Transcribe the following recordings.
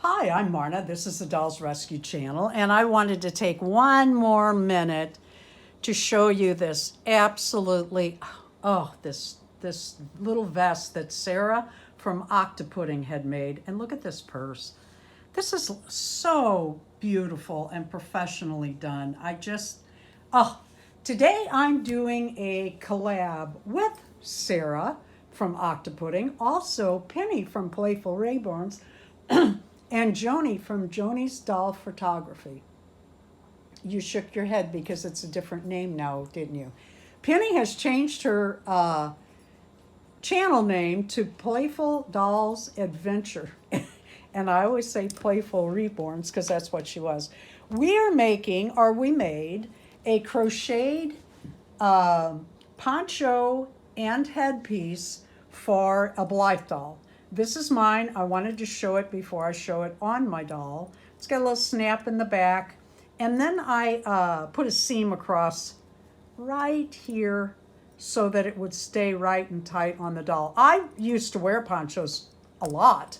Hi, I'm Marna. This is the Dolls Rescue Channel, and I wanted to take one more minute to show you this absolutely, this little vest that Sarah from Octopudding had made. And look at this purse. This is so beautiful and professionally done. Today I'm doing a collab with Sarah from Octopudding, also Penny from Playful Rayborns, and Joni from Joni's Doll Photography. You shook your head because it's a different name now, didn't you? Penny has changed her channel name to Playful Dolls Adventure. And I always say Playful Reborns because that's what she was. We made a crocheted poncho and headpiece for a Blythe doll. This is mine. I wanted to show it before I show it on my doll. It's got a little snap in the back. And then I put a seam across right here so that it would stay right and tight on the doll. I used to wear ponchos a lot.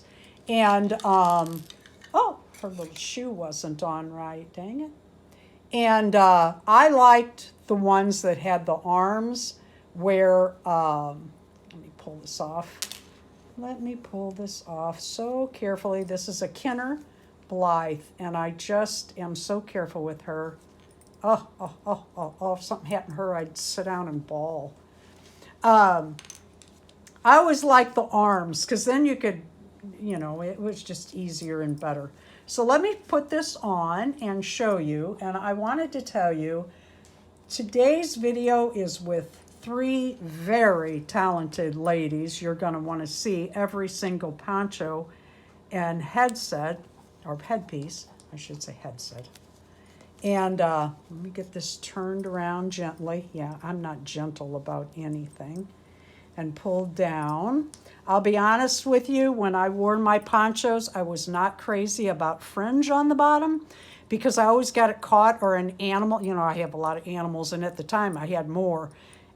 And, oh, her little shoe wasn't on right, dang it. And I liked the ones that had the arms where, let me pull this off. Let me pull this off so carefully. This is a Kenner Blythe, and I just am so careful with her. If something happened to her, I'd sit down and bawl. I always liked the arms, because then you could, it was just easier and better. So let me put this on and show you, and I wanted to tell you, today's video is with 3 very talented ladies. You're going to want to see every single poncho and headset, or headpiece, I should say headset. And let me get this turned around gently. Yeah, I'm not gentle about anything. And pulled down. I'll be honest with you, when I wore my ponchos, I was not crazy about fringe on the bottom because I always got it caught, or an animal. I have a lot of animals, and at the time I had more.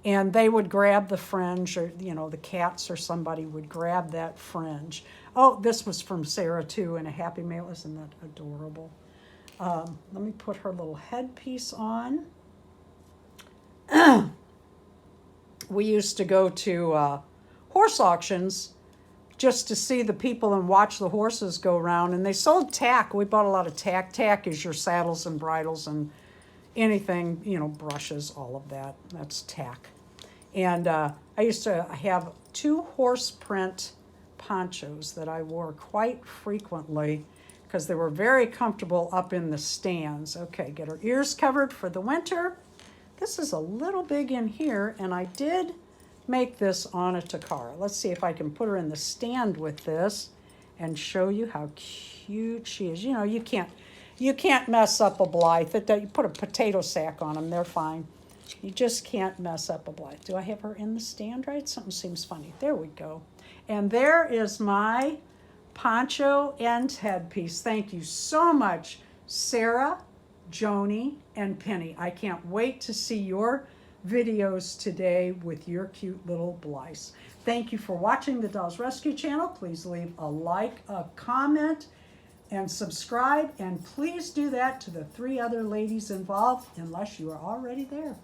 And they would grab the fringe, or, the cats or somebody would grab that fringe. Oh, this was from Sarah, too, in a Happy Mail. Isn't that adorable? Let me put her little headpiece on. We used to go to horse auctions just to see the people and watch the horses go around. And they sold tack. We bought a lot of tack. Tack is your saddles and bridles and anything, brushes, all of that. That's tack. And I used to have 2 horse print ponchos that I wore quite frequently because they were very comfortable up in the stands. Okay, get her ears covered for the winter. This is a little big in here, and I did make this on a Takara. Let's see if I can put her in the stand with this and show you how cute she is. You can't mess up a Blythe. You put a potato sack on them, they're fine. You just can't mess up a Blythe. Do I have her in the stand right? Something seems funny. There we go. And there is my poncho and headpiece. Thank you so much, Sarah, Joni, and Penny. I can't wait to see your videos today with your cute little Blythes. Thank you for watching the Dolls Rescue Channel. Please leave a like, a comment, and subscribe. And please do that to the 3 other ladies involved, unless you are already there.